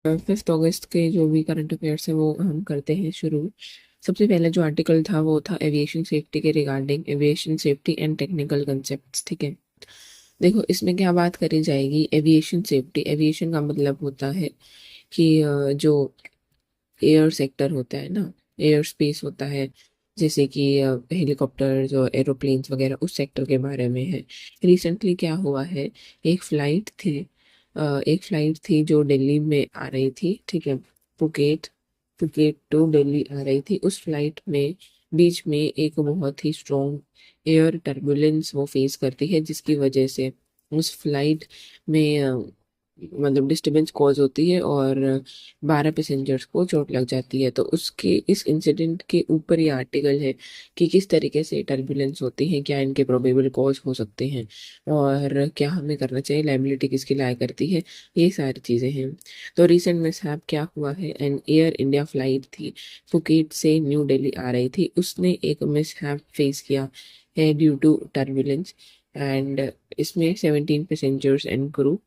5 अगस्त के जो भी करंट अफेयर्स है वो हम करते हैं शुरू। सबसे पहला जो आर्टिकल था वो था एविएशन सेफ्टी के regarding aviation safety and technical concepts. ठीक है, देखो इसमें क्या बात करी जाएगी। एविएशन सेफ्टी, एविएशन का मतलब होता है कि जो एयर सेक्टर होता है ना, एयर स्पेस होता है, जैसे कि हेलीकॉप्टर्स और एरोप्लेन्स वगैरह, उस सेक्टर के बारे में है। रिसेंटली क्या हुआ है, एक फ्लाइट थी जो दिल्ली में आ रही थी। ठीक है, पुकेट पुकेट टू दिल्ली आ रही थी। उस फ्लाइट में बीच में एक बहुत ही स्ट्रॉन्ग एयर टर्बुलेंस वो फेस करती है, जिसकी वजह से उस फ्लाइट में मतलब डिस्टरबेंस कॉज होती है और 12 पैसेंजर्स को चोट लग जाती है। तो उसके इस इंसिडेंट के ऊपर ये आर्टिकल है कि किस तरीके से टर्बुलेंस होती है, क्या इनके प्रोबेबल कॉज हो सकते हैं और क्या हमें करना चाहिए, लायबिलिटी किसकी लाया करती है, ये सारी चीज़ें हैं। तो रिसेंट में साहब क्या हुआ है, एन एयर इंडिया फ्लाइट थी, फुकेट से न्यू दिल्ली आ रही थी, उसने एक मिसहैप फेस किया है ड्यू टू टर्बुलेंस। एंड इसमें 17 पैसेंजर्स एंड क्रू,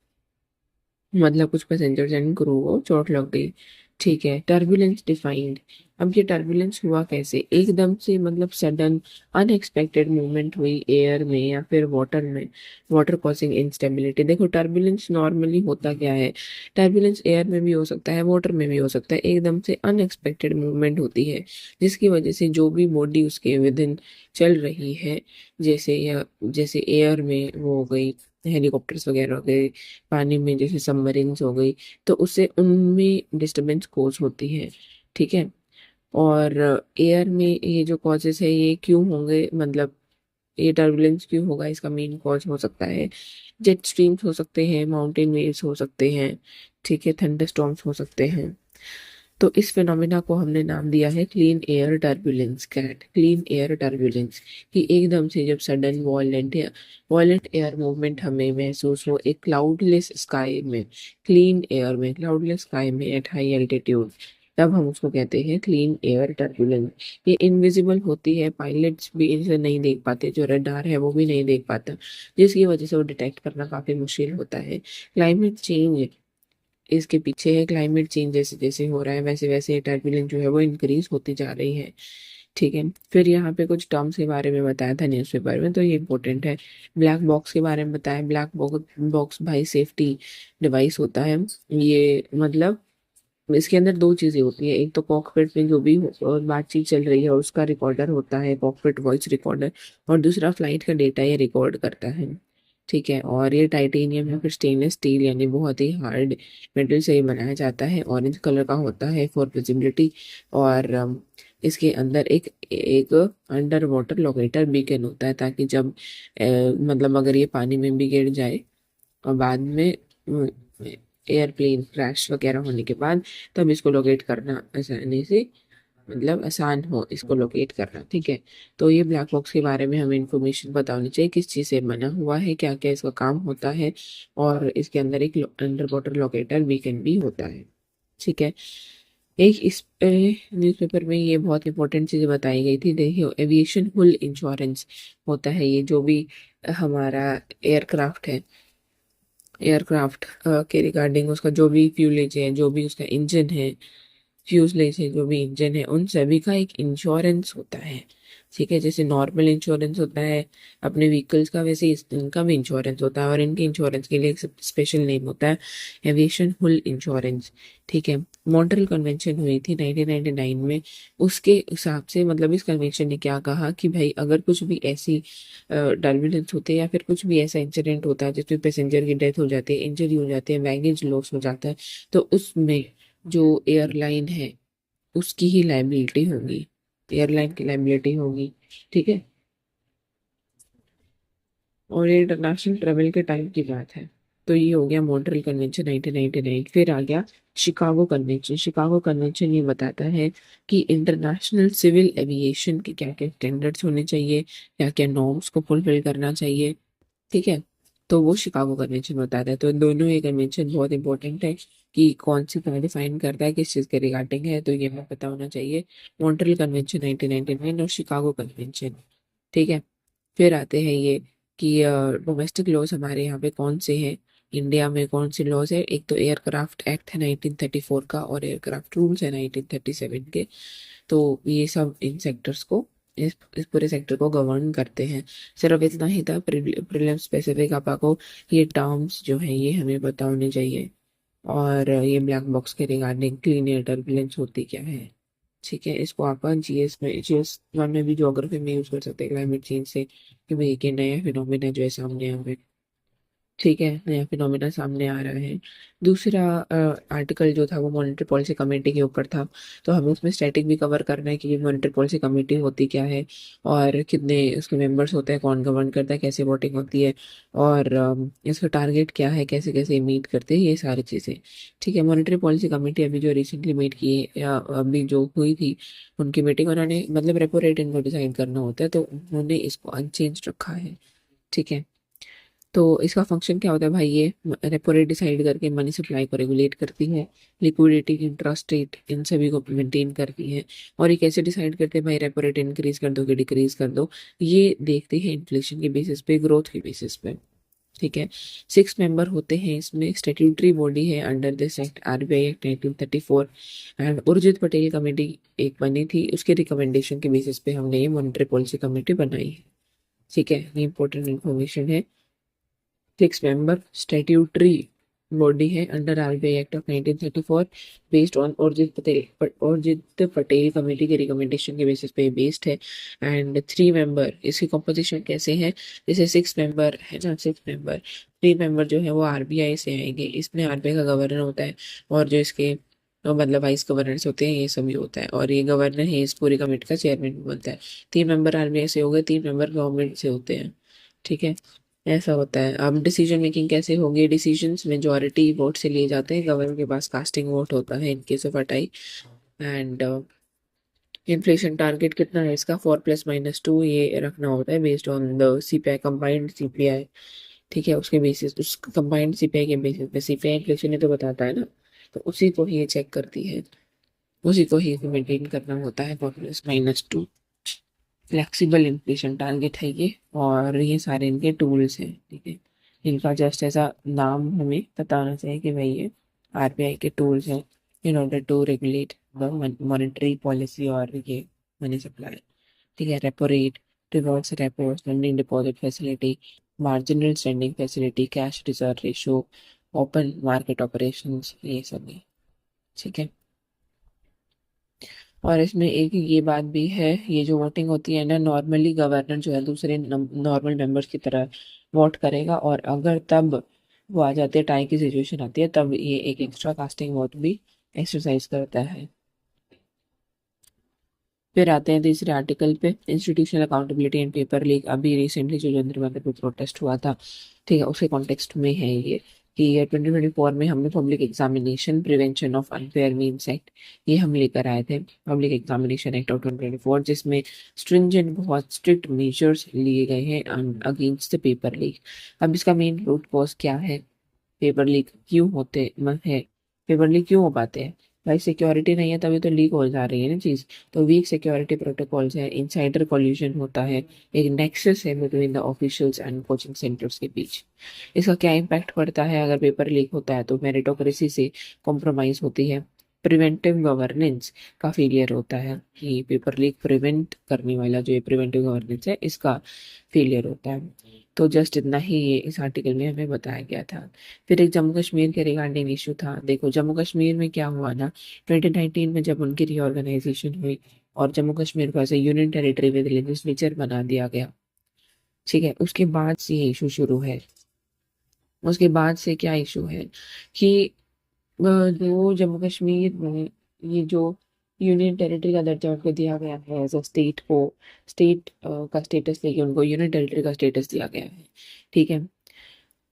मतलब कुछ पैसेंजर्स एंड क्रू को चोट लग गई। ठीक है, टर्बुलेंस डिफाइंड। अब ये टर्बुलेंस हुआ कैसे, एकदम से मतलब सडन अनएक्सपेक्टेड मूवमेंट हुई एयर में या फिर वाटर में, वाटर कॉजिंग इंस्टेबिलिटी। देखो टर्बुलेंस नॉर्मली होता क्या है, टर्बुलेंस एयर में भी हो सकता है, वाटर में भी हो सकता है। एकदम से अनएक्सपेक्टेड मूवमेंट होती है जिसकी वजह से जो भी बॉडी उसके विद इन चल रही है, जैसे एयर में वो हो गई, हेलीकॉप्टर्स वगैरह हो गए, पानी में जैसे सबमरीन्स हो गई, तो उससे उनमें डिस्टरबेंस कॉज होती है। ठीक है, और एयर में ये जो कॉजेस है ये क्यों होंगे, मतलब ये टर्बुलेंस क्यों होगा, इसका मेन कॉज हो सकता है जेट स्ट्रीम्स हो सकते हैं, माउंटेन वेव्स हो सकते हैं, ठीक है, थंडर स्टॉर्म्स हो सकते हैं। तो इस फिनोमिना को हमने नाम दिया है clean air turbulence, CAT, clean air turbulence. कि एकदम से जब सडन वॉयलेंट एयर मूवमेंट हमें महसूस हो एक क्लाउडलेस स्काई में, क्लीन एयर में, क्लाउडलेस स्काई में एट हाई एल्टीट्यूड, तब हम उसको कहते हैं क्लीन एयर टर्बुलेंस। ये इनविजिबल होती है, पायलट्स भी इसे नहीं देख पाते, जो रडार है वो भी नहीं देख पाता, जिसकी वजह से वो डिटेक्ट करना काफी मुश्किल होता है। क्लाइमेट चेंज इसके पीछे है, क्लाइमेट चेंज जैसे जैसे हो रहा है वैसे वैसे टर्बुलेंस जो है वो इंक्रीज होती जा रही है। ठीक है, फिर यहाँ पे कुछ टर्म्स के बारे में बताया था न्यूज़पेपर में, तो ये इंपॉर्टेंट है। ब्लैक बॉक्स के बारे में बताया। ब्लैक बॉक्स भाई सेफ्टी डिवाइस होता है। ये मतलब इसके अंदर दो चीज़ें होती है, एक तो कॉकपिट में जो भी बातचीत चल रही है उसका रिकॉर्डर होता है, कॉकपिट वॉइस रिकॉर्डर, और दूसरा फ्लाइट का डेटा ये रिकॉर्ड करता है। ठीक है, और ये टाइटेनियम या फिर स्टेनलेस स्टील यानी बहुत ही हार्ड मेटल से ये बनाया जाता है, ऑरेंज कलर का होता है फॉर विजिबिलिटी। और इसके अंदर एक एक अंडर वाटर लोकेटर बीकन होता है, ताकि जब मतलब अगर ये पानी में भी गिर जाए और बाद में एयरप्लेन क्रैश वगैरह होने के बाद, तब इसको लोकेट करना आसानी से, मतलब आसान हो इसको लोकेट करना। ठीक है, तो ये ब्लैक बॉक्स के बारे में हमें इंफॉर्मेशन पता होनी चाहिए, किस चीज़ से बना हुआ है, क्या क्या इसका काम होता है, और इसके अंदर एक अंडर वाटर लोकेटर बीकन भी होता है। ठीक है, एक इस न्यूज़पेपर में ये बहुत इंपॉर्टेंट चीज़ बताई गई थी। देखिए, एविएशन हुल इंश्योरेंस होता है ये, जो भी हमारा एयरक्राफ्ट है, एयरक्राफ्ट के रिगार्डिंग उसका जो भी फ्यूलेज है, जो भी उसका इंजन है, फ्यूजलेज है, जो भी इंजन है, उन सभी का एक इंश्योरेंस होता है। ठीक है, जैसे नॉर्मल इंश्योरेंस होता है अपने व्हीकल्स का, वैसे इनका भी इंश्योरेंस होता है, और इनके इंश्योरेंस के लिए एक स्पेशल नेम होता है एविएशन हुल इंश्योरेंस। ठीक है, मॉन्ट्रियल कन्वेंशन हुई थी 1999 में। उसके हिसाब से मतलब इस कन्वेंशन ने क्या कहा कि भाई अगर कुछ भी ऐसी टर्बुलेंस होते हैं या फिर कुछ भी ऐसा इंसिडेंट होता है जिसमें पैसेंजर की डेथ हो जाती है, इंजरी हो जाती है, बैगेज लॉस हो जाता है, तो उसमें जो एयरलाइन है उसकी ही लाइबिलिटी होगी, एयरलाइन की लाइबिलिटी होगी। ठीक है, और ये इंटरनेशनल ट्रेवल के टाइम की बात है। तो ये हो गया मॉन्ट्रियल कन्वेंशन 1999। फिर आ गया शिकागो कन्वेंशन। शिकागो कन्वेंशन ये बताता है कि इंटरनेशनल सिविल एविएशन के क्या क्या स्टैंडर्ड्स होने चाहिए, क्या क्या नॉर्म्स को फुलफिल करना चाहिए। ठीक है, तो वो शिकागो कन्वेंशन बताता है। तो दोनों ये कन्वेंशन बहुत इंपॉर्टेंट है कि कौन सी क्या डिफाइन करता है, किस चीज़ के रिगार्डिंग है, तो ये हमें पता होना चाहिए। मॉन्ट्रियल कन्वेंशन 1999 और शिकागो कन्वेंशन। ठीक है, फिर आते हैं ये कि डोमेस्टिक लॉज हमारे यहाँ पे कौन से हैं। इंडिया में कौन सी लॉज है, एक तो एयरक्राफ्ट एक्ट है 1934 का और एयरक्राफ्ट रूल्स है 1937 के। तो ये सब इन सेक्टर्स को, इस पूरे सेक्टर को गवर्न करते हैं। सिर्फ इतना ही था, प्रीलिम स्पेसिफिक आपा को ये टर्म्स जो है ये हमें पता होने चाहिए। और ये ब्लैक बॉक्स के रिगार्डिंग क्लीन एयर टर्बुलेंस होती क्या है, ठीक है। इसको आप जीएस में, जीएस वन में भी, ज्योग्राफी में यूज कर सकते हैं क्लाइमेट चेंज से, कि भाई ये नया फिनोमिना जो है सामने हमें, ठीक है, नया फिनोमिना सामने आ रहा है। दूसरा आर्टिकल जो था वो मॉनेटरी पॉलिसी कमेटी के ऊपर था। तो हमें उसमें स्टैटिक भी कवर करना है कि ये मॉनेटरी पॉलिसी कमेटी होती क्या है, और कितने उसके मेंबर्स होते हैं, कौन गवर्न करता है, कैसे वोटिंग होती है, और इसका टारगेट क्या है, कैसे कैसे मीट करते हैं, ये सारी चीज़ें, ठीक है। मॉनेटरी पॉलिसी कमेटी अभी जो रिसेंटली मीट की है, या अभी जो हुई थी उनकी मीटिंग, उन्होंने मतलब रेपो रेट इनको डिसाइड करना होता है, तो उन्होंने इसको अनचेंज रखा है, ठीक है। तो इसका फंक्शन क्या होता है भाई, ये रेपो रेट डिसाइड करके मनी सप्लाई को रेगुलेट करती है, लिक्विडिटी, इंटरेस्ट रेट, इन सभी को मेंटेन करती है। और ये कैसे डिसाइड करते हैं भाई, रेपो रेट इंक्रीज कर दो कि डिक्रीज कर दो, ये देखते हैं इन्फ्लेशन के बेसिस पे, ग्रोथ के बेसिस पे, ठीक है। 6 मेंबर होते हैं इसमें, स्टेट्यूटरी बॉडी है under this act, RBI act 1934। And Urjit Patel committee एक बनी थी, उसके रिकमेंडेशन के बेसिस पे हमने ये मॉनेटरी पॉलिसी कमेटी बनाई है, ठीक है। ये इंपॉर्टेंट इन्फॉर्मेशन है। 6 मेंबर स्टैट्यूटरी बॉडी है under RBI act of 1934, based on Urjit Patel committee के रिकमेंडेशन के बेसिस पे बेस्ड है। एंड 3 मेंबर, इसकी कॉम्पोजिशन कैसे है, जैसे 6 मेंबर है ना, 6 मेंबर, 3 मेंबर जो है वो आरबीआई से आएंगे, इसमें आरबीआई का गवर्नर होता है, और जो इसके मतलब वाइस गवर्नर्स होते हैं ये सभी होता है, और ये गवर्नर है इस पूरी कमेटी का चेयरमैन भी बनता है। 3 मेंबर आरबीआई से हो गए, 3 मेंबर गवर्नमेंट से होते हैं, ठीक है। ऐसा होता है। अब डिसीजन मेकिंग कैसे होगी, डिसीजंस मेजॉरिटी वोट से लिए जाते हैं, गवर्नर के पास कास्टिंग वोट होता है in case of a tie. And inflation target कितना है इसका, 4+-2 ये रखना होता है, based on the CPI, combined CPI, ठीक है। उसके बेसिस, उस कंबाइंड सीपीआई के बेसिस पे, सीपीआई इन्फ्लेशन ही तो बताता है ना, तो उसी को ही ये चेक करती है, उसी को ही मेंटेन करना होता है, 4+-2 फ्लेक्सिबल इन्फ्लेशन टारगेट है ये। और ये सारे इनके टूल्स हैं, ठीक है। इनका जस्ट ऐसा नाम हमें पता होना चाहिए कि भाई ये आरबीआई के टूल्स हैं in order to regulate the monetary policy और ये मनी सप्लाई, ठीक है। Repo rate, reverse repo, standing deposit facility, marginal standing facility, cash reserve ratio, open market operations, ये सब है, ठीक है। और इसमें एक ये बात भी है, ये जो वोटिंग होती है ना, नॉर्मली गवर्नर जो है दूसरे नॉर्मल मेंबर्स की तरह वोट करेगा, और अगर तब वो आ जाते हैं, टाई की सिचुएशन आती है, तब ये एक एक्स्ट्रा कास्टिंग वोट भी एक्सरसाइज करता है। फिर आते हैं तीसरे आर्टिकल पे, institutional accountability and paper leak. अभी रिसेंटली जो जंतर मंतर पे प्रोटेस्ट हुआ था, ठीक है, उसके कॉन्टेक्स्ट में है ये, कि ईयर 2024 में हमने public examination prevention of unfair means act ये हम लेकर आए थे, पब्लिक एग्जामिनेशन एक्ट ऑफ 2024, जिसमें स्ट्रिंजेंट, बहुत स्ट्रिक्ट मेजर्स लिए गए हैं अगेंस्ट द पेपर लीक। अब इसका मेन रूट कॉज क्या है, पेपर लीक क्यों होते है, पेपर लीक क्यों हो पाते हैं भाई, सिक्योरिटी नहीं है तभी तो लीक हो जा रही है ना चीज़। तो वीक सिक्योरिटी प्रोटोकॉल्स है, इनसाइडर कॉल्यूशन होता है, एक नेक्सस है between the officials and coaching centres के बीच। इसका क्या इम्पैक्ट पड़ता है, अगर पेपर लीक होता है तो मेरिटोक्रेसी से कॉम्प्रोमाइज होती है, प्रिवेंटिव गवर्नेंस का फेलियर होता है, कि पेपर लीक प्रिवेंट करने वाला जो ये प्रिवेंटिव गवर्नेंस है इसका फेलियर होता है। तो जस्ट इतना ही ये इस आर्टिकल में हमें बताया गया था। फिर एक जम्मू कश्मीर के रिगार्डिंग इशू था। देखो जम्मू कश्मीर में क्या हुआ ना, 2019 में जब उनकी रीऑर्गेनाइजेशन हुई और जम्मू कश्मीर को as a union territory with legislature बना दिया गया, ठीक है, उसके बाद से ये इशू शुरू है। उसके बाद से क्या इशू है कि जो जम्मू कश्मीर में ये जो यूनियन टेरिटरी का दर्जा उनको दिया गया है, एज अ स्टेट को, स्टेट का स्टेटस लेके उनको यूनियन टेरिटरी का स्टेटस दिया गया है, ठीक है।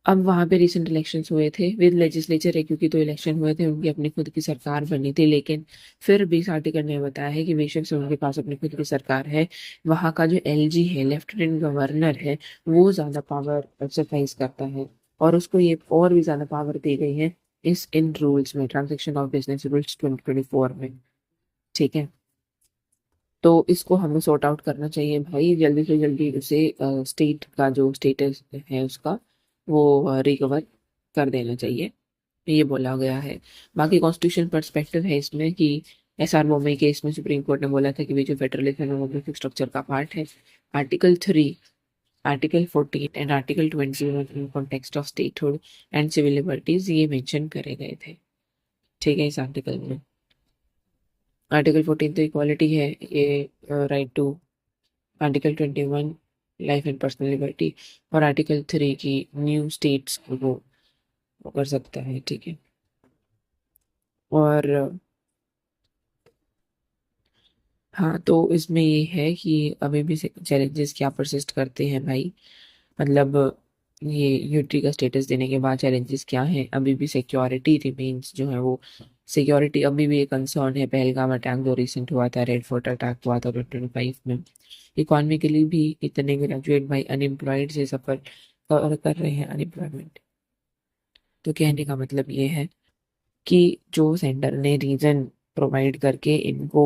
अब वहाँ पे रिसेंट इलेक्शंस हुए थे विद लेजिस्लेचर है, क्योंकि तो इलेक्शन हुए थे, उनकी अपनी खुद की सरकार बनी थी, लेकिन फिर भी इस आर्टिकल ने बताया है कि बेशक से उनके पास अपनी खुद की सरकार है, वहाँ का जो एलजी है, लेफ्टिनेंट गवर्नर है, वो ज़्यादा पावर एक्सरसाइज करता है, और उसको ये और भी ज़्यादा पावर दी गई है इस इन रूल्स में, ट्रांजेक्शन ऑफ बिजनेस रूल्स 2024 में, ठीक है। तो इसको हमें सॉर्ट आउट करना चाहिए भाई, जल्दी से जल्दी उसे स्टेट का जो स्टेटस है उसका वो रिकवर कर देना चाहिए, ये बोला गया है। बाकी कॉन्स्टिट्यूशन पर्सपेक्टिव है इसमें कि एसआर बोमे केस में सुप्रीम कोर्ट ने बोला था कि भी जो फेडरलिज्म है वो बेसिक स्ट्रक्चर का पार्ट है। Article 3, article 14 and article 21 in context of statehood and civil liberties ये मेंशन करे गए थे। ठीक है, इस आर्टिकल में आर्टिकल 14 तो इक्वालिटी है, ये right to. Article 21 life and personal liberty, और आर्टिकल 3 की न्यू स्टेट्स वो कर सकता है। ठीक है, और हाँ, तो इसमें ये है कि अभी भी चैलेंजेस क्या परसिस्ट करते हैं भाई, मतलब ये यूटी का स्टेटस देने के बाद चैलेंजेस क्या हैं। अभी भी सिक्योरिटी रिमेन्स जो है वो सिक्योरिटी अभी भी एक कंसर्न है। पहलगाम अटैक जो रिसेंट हुआ था, रेड फोर्ट अटैक हुआ था 2025 में। इकॉनमिकली भी इतने ग्रेजुएट भाई अनएम्प्लॉयड से सफर कर रहे हैं, अनएम्प्लॉयमेंट। तो कहने का मतलब ये है कि जो सेंटर ने रीजन प्रोवाइड करके इनको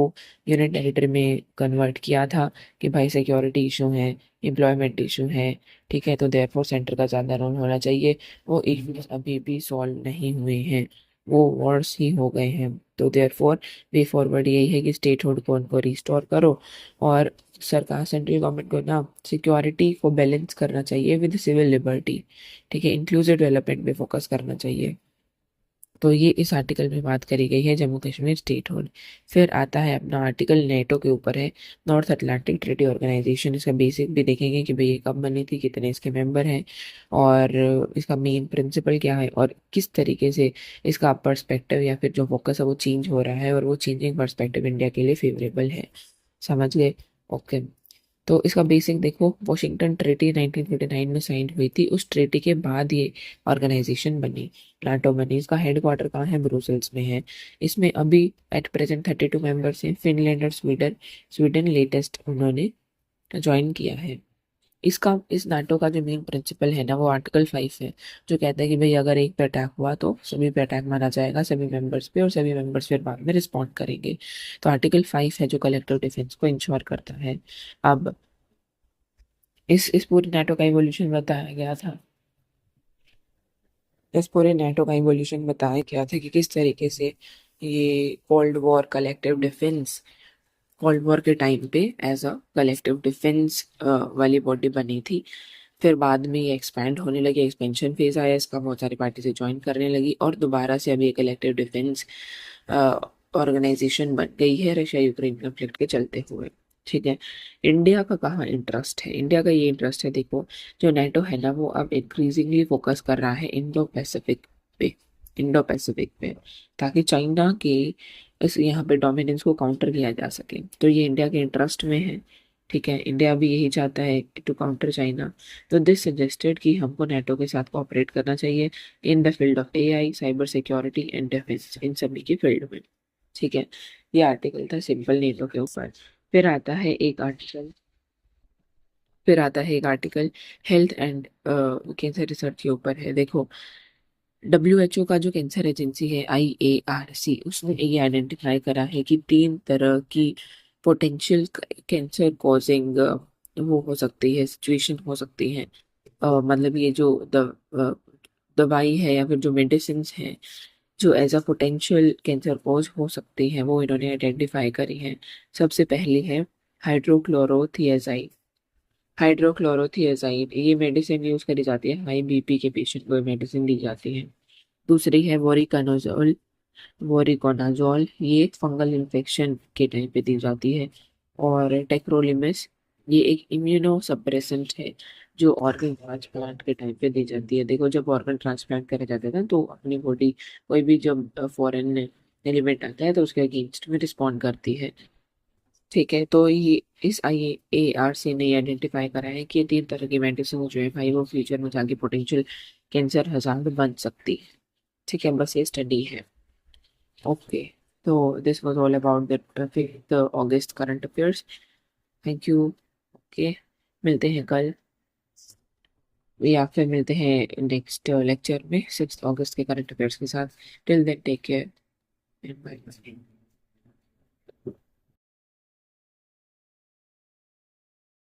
यूनिट टेरिटरी में कन्वर्ट किया था कि भाई सिक्योरिटी इशू है, एम्प्लॉयमेंट इशू है, ठीक है, तो देयरफॉर सेंटर का ज़्यादा रोल होना चाहिए। वो इश्यूज अभी भी सॉल्व नहीं हुए हैं, वो वॉर्स ही हो गए हैं। तो देयरफॉर वे फॉरवर्ड यही है कि स्टेटहुड को उनको रिस्टोर करो, और सरकार सेंट्रल गवर्नमेंट को ना सिक्योरिटी को बैलेंस करना चाहिए विद सिविल लिबर्टी। ठीक है, इंक्लूसिव डेवलपमेंट पे फोकस करना चाहिए। तो ये इस आर्टिकल में बात करी गई है जम्मू कश्मीर स्टेट होड। फिर आता है अपना आर्टिकल नेटो के ऊपर है, नॉर्थ अटलांटिक ट्रेडी ऑर्गेनाइजेशन। इसका बेसिक भी देखेंगे कि भाई ये कब बनी थी, कितने इसके मेंबर हैं, और इसका मेन प्रिंसिपल क्या है, और किस तरीके से इसका पर्सपेक्टिव या फिर जो फोकस है वो चेंज हो रहा है, और वो चेंजिंग पर्सपेक्टिव इंडिया के लिए फेवरेबल है। समझ गए? ओके। तो इसका बेसिक देखो, वॉशिंगटन ट्रीटी 1949 में साइन हुई थी। उस ट्रीटी के बाद ये ऑर्गेनाइजेशन बनी, नाटो बनी। इसका हेडक्वार्टर कहाँ है? ब्रुसेल्स में है। इसमें अभी एट प्रेजेंट 32 मेंबर्स हैं। फिनलैंड और स्वीडन स्वीडन लेटेस्ट उन्होंने ज्वाइन किया है। इसका इस नाटो का जो मेन प्रिंसिपल है ना, वो आर्टिकल 5 है, जो कहता है कि भाई अगर एक पे अटैक हुआ तो सभी पे अटैक मारा जाएगा, सभी मेंबर्स पे, और सभी मेंबर्स फिर बाद में रिस्पॉन्ड करेंगे। तो आर्टिकल 5 है जो कलेक्टिव डिफेंस को इंश्योर करता है। अब इस पूरे नाटो का इवोल्यूशन बताया गया था। इस पूरे नाटो का इवोल्यूशन बताया गया था कि किस तरीके से ये cold war collective defence, cold war के टाइम पे एज अ कलेक्टिव डिफेंस वाली बॉडी बनी थी। फिर बाद में ये एक्सपैंड होने लगी, एक्सपेंशन फेज आया इसका, बहुत सारी पार्टी से ज्वाइन करने लगी, और दोबारा से अभी ये कलेक्टिव डिफेंस ऑर्गेनाइजेशन बन गई है रशिया यूक्रेन कॉन्फ्लिक्ट के चलते हुए। ठीक है, इंडिया का कहाँ इंटरेस्ट है? इंडिया का ये इंटरेस्ट है, देखो, जो नेटो है ना वो अब इंक्रीजिंगली फोकस कर रहा है इंडो पैसिफिक पे, इंडो पैसिफिक पे, ताकि चाइना के इस यहाँ पे डोमिनेंस को काउंटर किया जा सके। तो ये इंडिया के इंटरेस्ट में है। ठीक है, इंडिया भी यही चाहता है टू काउंटर चाइना। तो दिस सजेस्टेड कि हमको नेटो के साथ कोऑपरेट करना चाहिए in the field of AI, cyber security and defence, इन सभी की फील्ड में। ठीक है, ये आर्टिकल था सिंपल नेटो के ऊपर। फिर आता है एक आर्टिकल फिर आता है एक article health and cancer research के ऊपर है। देखो, WHO का जो कैंसर एजेंसी है IARC, उसने ये आइडेंटिफाई करा है कि 3 तरह की पोटेंशियल कैंसर कॉजिंग वो हो सकती है, सिचुएशन हो सकती है। मतलब ये जो दवाई है या फिर जो मेडिसिन है जो as a potential cancer cause हो सकती हैं, वो इन्होंने आइडेंटिफाई करी है। सबसे पहली है हाइड्रोक्लोरोथियाजाइड। हाइड्रोक्लोरोथियाजाइड ये मेडिसिन यूज करी जाती है, हाई बीपी के पेशेंट को मेडिसिन दी जाती है। दूसरी है वोरिकानोजोल। वोरिकोनाजोल ये फंगल इन्फेक्शन के टाइम पे दी जाती है। और टेक्रोलिमस ये एक इम्यूनो सप्रेसेंट है जो ऑर्गन ट्रांसप्लांट के टाइम पे दी जाती है। देखो, जब ऑर्गन ट्रांसप्लांट करे जाते हैं तो अपनी बॉडी कोई भी जब फॉरेन एलिमेंट आता है तो उसके अगेंस्ट में रिस्पॉन्ड करती है। ठीक है, तो ये इस IARC ने आइडेंटिफाई करा है कि ये 3 तरह की मेडिसिन जो है भाई वो फ्यूचर में जाके पोटेंशियल कैंसर हजार बन सकती है। ठीक है, बस ये स्टडी है। ओके, तो this was all about the 5th August current affairs. Thank you. Okay, मिलते हैं कल, या फिर मिलते हैं नेक्स्ट लेक्चर में 6 अगस्त के करंट अफेयर्स के साथ। Till then take care and bye bye.